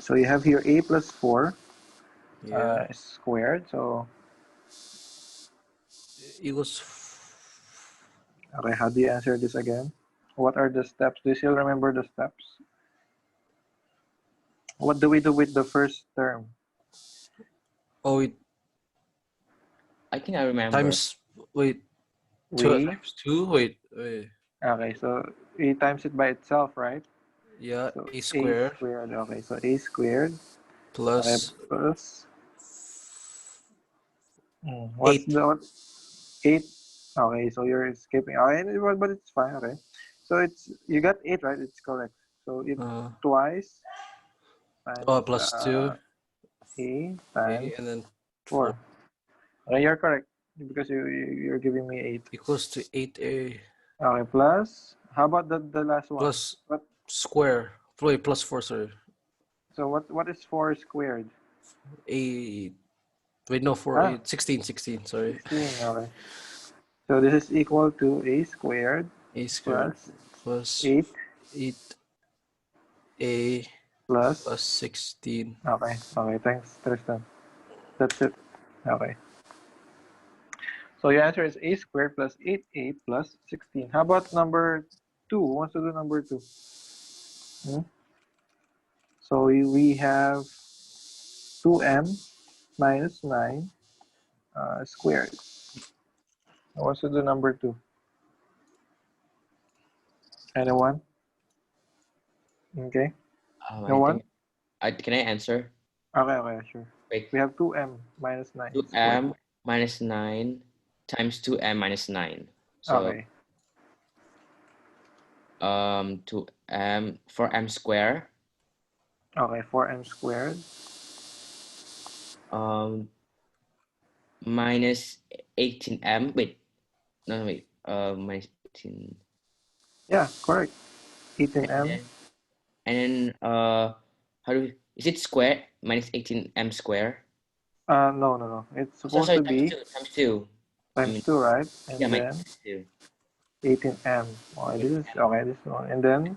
So you have here a plus 4 Yeah. squared. So Equals. okay, how do you answer this again? What are the steps? Do you still remember the steps? What do we do with the first term? Oh, wait. I think I remember. Times. Wait. 2 We times 2. Wait. okay, so a times it by itself, right? Yeah. So A a squared squared. Okay, so a squared. Okay, plus plus what's 8. the what? 8? Okay, so you're skipping. Okay, but it's fine. Okay, so it's you got 8, right? It's correct. So it's twice times Plus 2. a A times and then 4. Okay, you're correct because you're giving me 8. equals to 8a Okay, plus. How about the last one? plus What? square. Wait, plus 4, sorry. So what is 4 squared? 8. Wait, no, 4, 8. 16, sorry. 16. Okay. So this is equal to a squared A squared plus 8 8a plus. plus 16. Okay. Okay. Thanks, Tristan. That's it. Okay. So your answer is a squared plus 8a plus 16. How about number 2? Who wants to do number 2? So we have 2m minus 9 squared. Who wants to do number 2? Anyone? Okay. No one? Can I answer? Okay, okay, sure. Wait. We have 2m minus 9 2m squared. minus 9 times 2m minus 9. So Okay. 2m 4m square. Okay, 4m squared. Minus 18m. Wait. No, wait. Minus 18. Yeah, correct. 18m. And then how do we, is it square? Minus 18m square? No. It's supposed to be times 2. times 2, right? And Yeah, then times 2. 18m. Okay, this is okay. This one, and then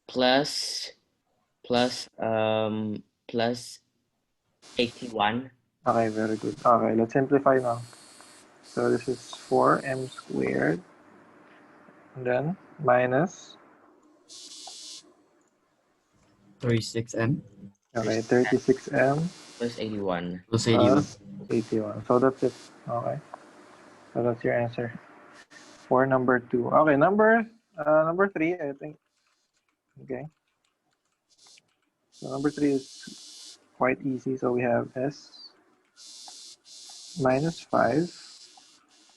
plus 81. okay, very good. Okay, let's simplify now. So this is 4m squared, and then minus 36m. okay 36m plus 81. Plus 81. plus 81. So that's it. Okay, so that's your answer for number 2. Okay, number 3, I think. Okay, so number 3 is quite easy. So we have s minus 5,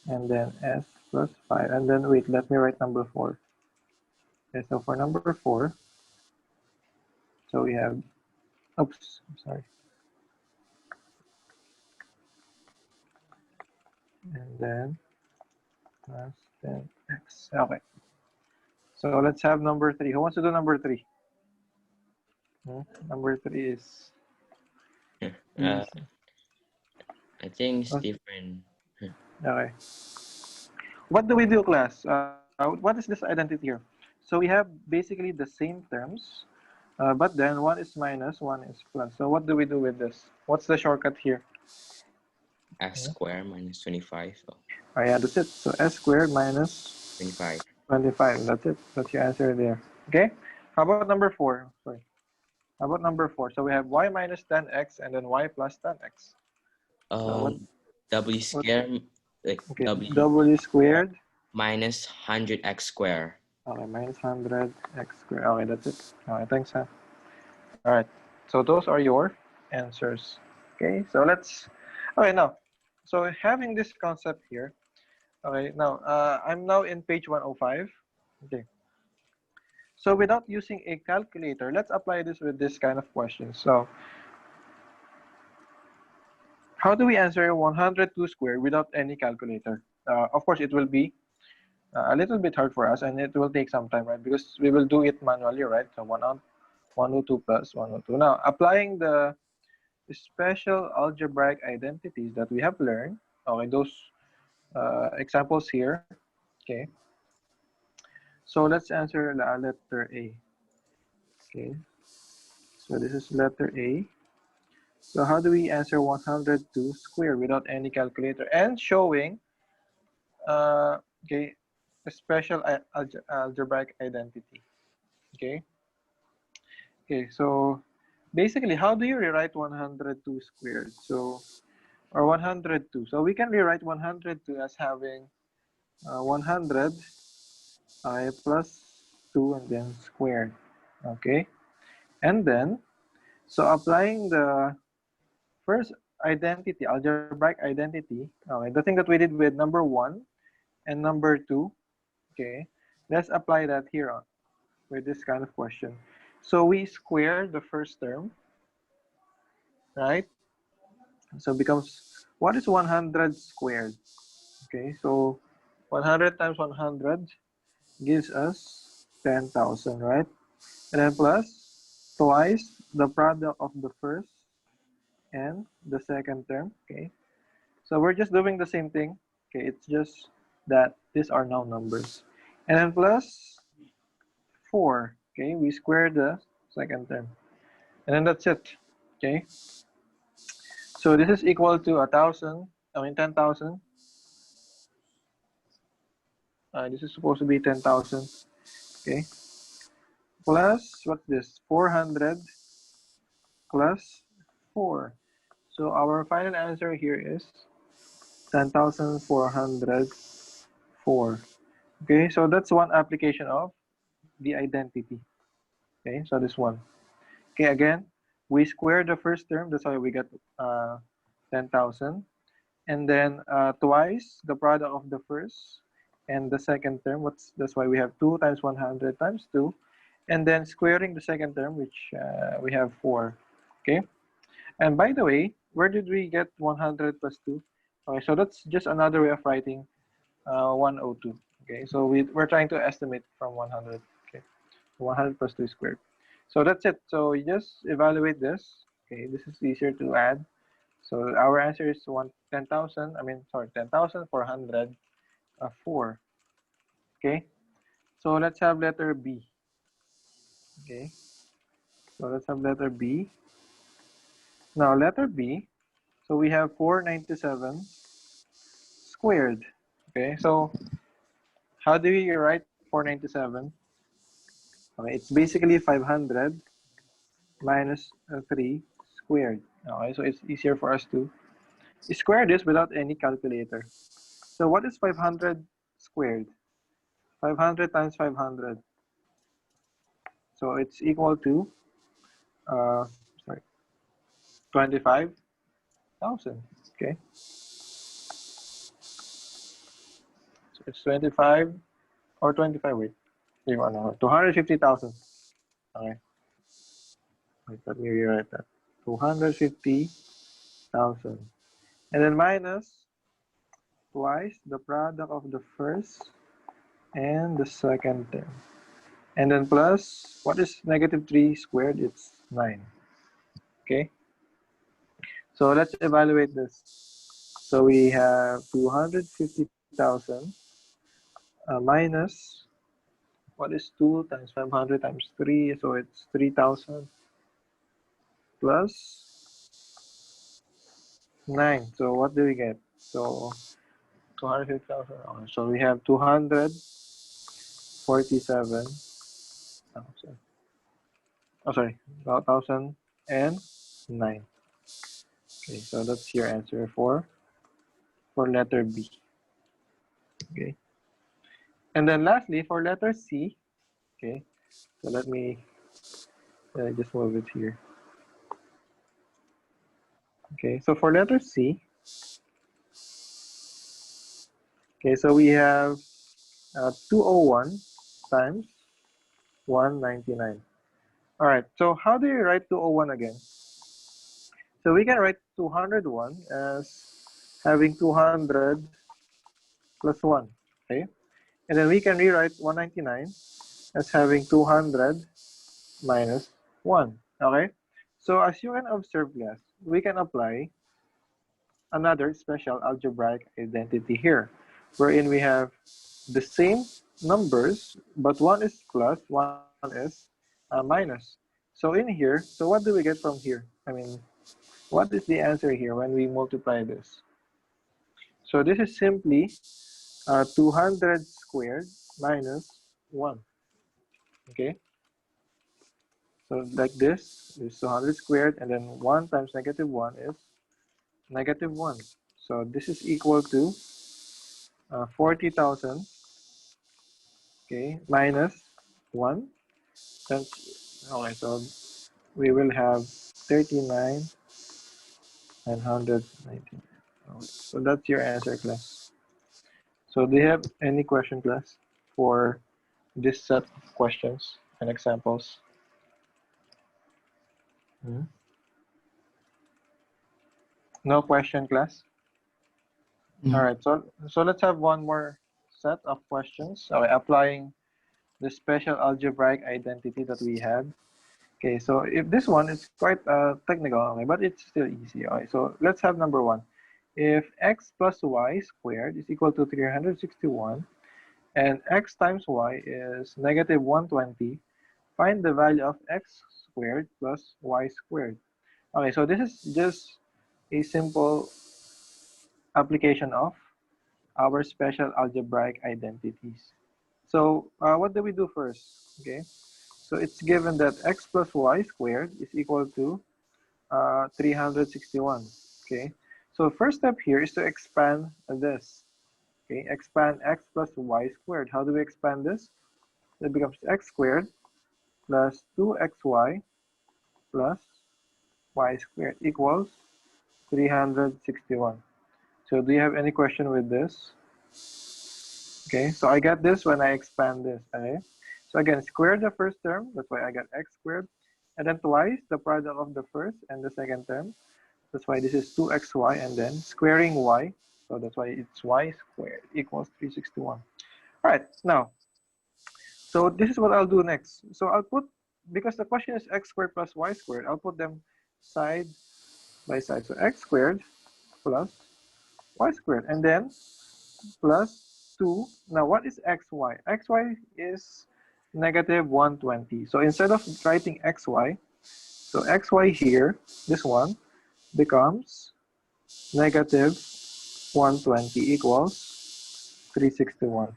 and then s plus 5, and then wait, let me write number 4. Okay, so for number 4, so we have, oops, I'm sorry. And then plus 10x. Okay. So let's have number 3. Who wants to do number 3? Number 3 is I think it's different. okay. What do we do, class? What is this identity here? So we have basically the same terms, but then one is minus, one is plus. So what do we do with this? What's the shortcut here? S squared minus 25. Oh yeah, that's it. So s squared minus 25. 25. That's it. That's your answer there. Okay. How about number 4? Sorry. How about number 4? So we have y minus 10x and then y plus 10x. So W squared. Okay. W squared minus 100x squared. Okay, minus 100x squared. Okay, that's it. Okay, thanks, huh? All right. So those are your answers. Okay, so okay, now, so having this concept here, okay, now, I'm now in page 105. Okay. So without using a calculator, let's apply this with this kind of question. So how do we answer 102 squared without any calculator? Of course, it will be a little bit hard for us, and it will take some time, right? Because we will do it manually, right? So 102 plus 102. Now, applying the special algebraic identities that we have learned, okay, those examples here, okay. So let's answer the letter A. Okay, So this is letter A. So how do we answer 102 squared without any calculator and showing okay, a special algebraic identity? Okay. Okay, so basically, how do you rewrite 102 squared? So, or 102. So we can rewrite 102 as having 100 plus 2 and then squared. Okay, and then so applying the first identity, algebraic identity, okay, the thing that we did with number 1 and number 2, okay, let's apply that here on with this kind of question. So we square the first term, right? So becomes, what is 100 squared? Okay, so 100 times 100 gives us 10,000, right? And then plus twice the product of the first and the second term, okay? So we're just doing the same thing, okay? It's just that these are now numbers. And then plus 4, okay? We square the second term. And then that's it, okay? So this is equal to 10,000. This is supposed to be 10,000, okay? Plus, what's this? 400 plus 4. So our final answer here is 10,404. Okay, so that's one application of the identity. Okay, so this one. Okay, again, we square the first term. That's why we got 10,000. And then twice the product of the first and the second term. That's why we have 2 times 100 times 2. And then squaring the second term, which we have 4. Okay. And by the way, where did we get 100 plus 2? Okay, so that's just another way of writing 102. Okay, so we're trying to estimate from 100. Okay, 100 plus 2 squared. So that's it. So you just evaluate this. Okay, this is easier to add. So our answer is 10,404. Okay, so let's have letter B. Okay, so let's have letter B. Now letter B. So we have 497 squared. Okay, so how do we write 497? Okay, it's basically 500 minus 3 squared. Okay, so it's easier for us to square this without any calculator. So what is 500 squared? 500 times 500. So it's equal to, uh, sorry, 25,000. Okay, so it's 25 or 25. Wait, 250,000. Okay, wait, let me rewrite that. 250,000. And then minus twice the product of the first and the second term. And then plus, what is negative 3 squared? It's 9. Okay. So let's evaluate this. So we have 250,000 minus, what is 2 times 500 times 3? So it's 3,000 plus 9. So what do we get? So 250,000. So we have 247,000. Oh, sorry, 1,009. Okay, so that's your answer for letter B. Okay, and then lastly for letter C. Okay, so let me just move it here. Okay, so for letter C. Okay, so we have 201 times 199. All right, so how do you write 201 again? So we can write 201 as having 200 plus 1, okay? And then we can rewrite 199 as having 200 minus 1, okay? So as you can observe, class, we can apply another special algebraic identity here, wherein we have the same numbers, but one is plus, one is minus. So in here, so what do we get from here? I mean, what is the answer here when we multiply this? So this is simply 200 squared minus 1. Okay, so like this is 200 squared, and then 1 times negative 1 is negative 1. So this is equal to 40,000, okay, minus 1. Okay, so we will have 39,919. So that's your answer, class. So do you have any question, class, for this set of questions and examples? No question, class? All right, so let's have one more set of questions. Applying the special algebraic identity that we had. Okay, so if this one is quite technical, okay, but it's still easy. Okay, so let's have number 1. If x plus y squared is equal to 361 and x times y is negative 120, find the value of x squared plus y squared. Okay, so this is just a simple application of our special algebraic identities. So what do we do first? Okay, so it's given that x plus y squared is equal to 361. Okay, so first step here is to expand this. Okay, expand x plus y squared. How do we expand this? It becomes x squared plus 2xy plus y squared equals 361. So do you have any question with this? Okay, so I got this when I expand this. Okay, so again, square the first term. That's why I got x squared. And then twice the product of the first and the second term. That's why this is 2xy, and then squaring y. So that's why it's y squared equals 361. All right, now, so this is what I'll do next. So I'll put, because the question is x squared plus y squared, I'll put them side by side. So x squared plus y squared, and then plus 2. Now, what is xy? Xy is negative 120. So instead of writing xy, so xy here, this one, becomes negative 120 equals 361.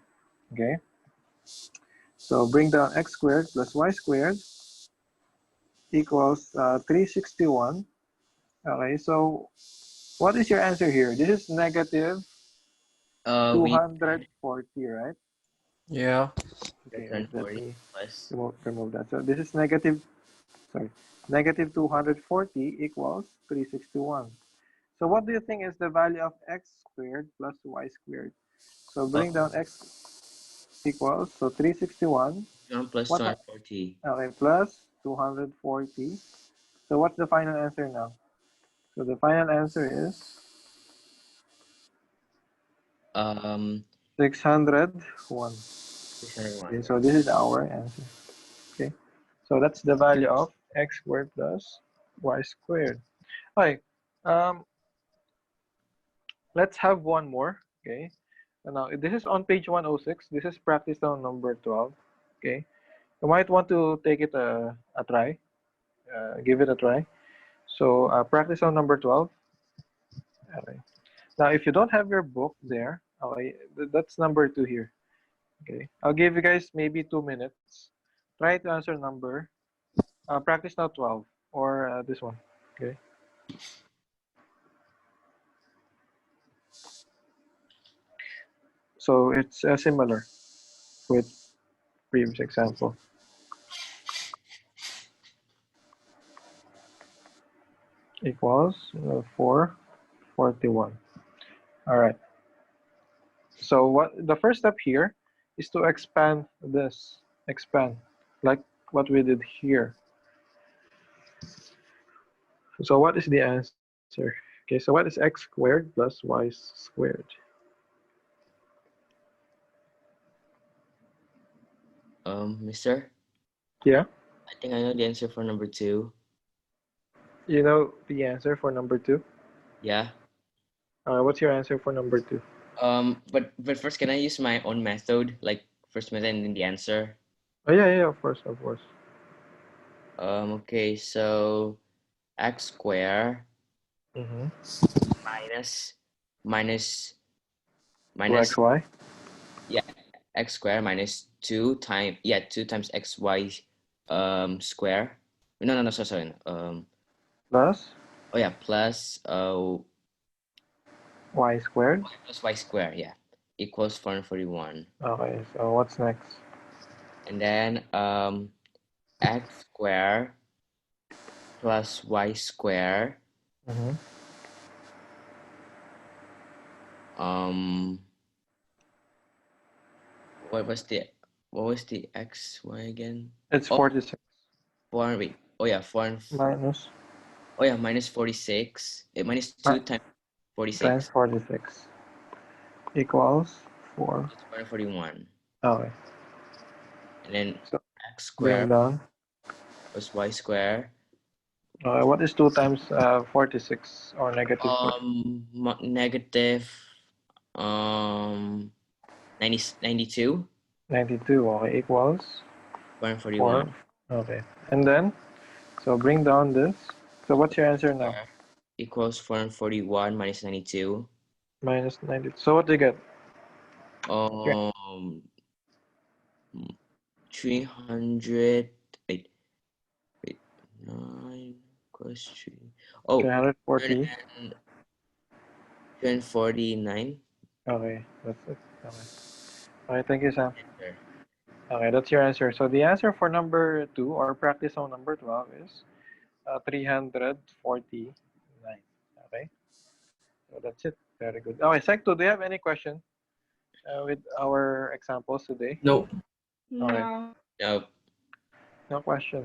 Okay? So bring down x squared plus y squared equals 361. Okay, so what is your answer here? This is negative We 240, right? Yeah. Okay, return let 40 me plus remove that. So this is negative, sorry, negative 240 equals 361. So what do you think is the value of x squared plus y squared? So bring down x equals, so 361. 1 plus What? 240. Okay, plus 240. So what's the final answer now? So the final answer is 601. 601. Okay, so this is our answer. Okay, so that's the value of x squared plus y squared. Okay, um, let's have one more. Okay, and now this is on page 106. This is practice on number 12. Okay, you might want to take it a try, give it a try. So practice on number 12. Okay. Now, if you don't have your book there, okay, that's number 2 here. Okay, I'll give you guys maybe 2 minutes. Try to answer number. Practice now 12 or this one. Okay. So it's similar with previous example. Equals 441. All right. So what the first step here is to expand this. Expand like what we did here. So what is the answer? Okay, so what is x squared plus y squared? Mister, Yeah, I think I know the answer for number 2. you know the answer for number 2. Yeah. What's your answer for number 2? But first, can I use my own method, like first method and then the answer? Oh yeah, yeah, of course, of course. Okay, so x square Mm-hmm. minus minus 2xy. x square minus 2 times 2 times xy square. No, sorry. Plus Plus y squared. plus y square, equals 441. Okay, so what's next? And then x square plus y square Mm-hmm. um what was the x y again? It's Oh, 46 4 wait. Oh yeah, 4 minus minus 46. Minus mi- 2 times times 46. 46 equals 4. It's 441. Okay, And then so x bring square down. plus y square What is 2 times 46 or negative 40? negative um 92 92. Okay, equals 141. 4. Okay, and then so bring down this. So what's your answer now? Square equals 441 minus 92. Minus 90. So what do you get? 300 wait 9 plus 3 oh 340. 349. Okay, that's it. Okay. Okay, thank you, Sam. Enter. Okay, that's your answer. So the answer for number 2 or practice on number 12 is 349. Okay, so that's it. Very good. Okay, Sec 2, do you have any question with our examples today? No. Okay, No. No. no question.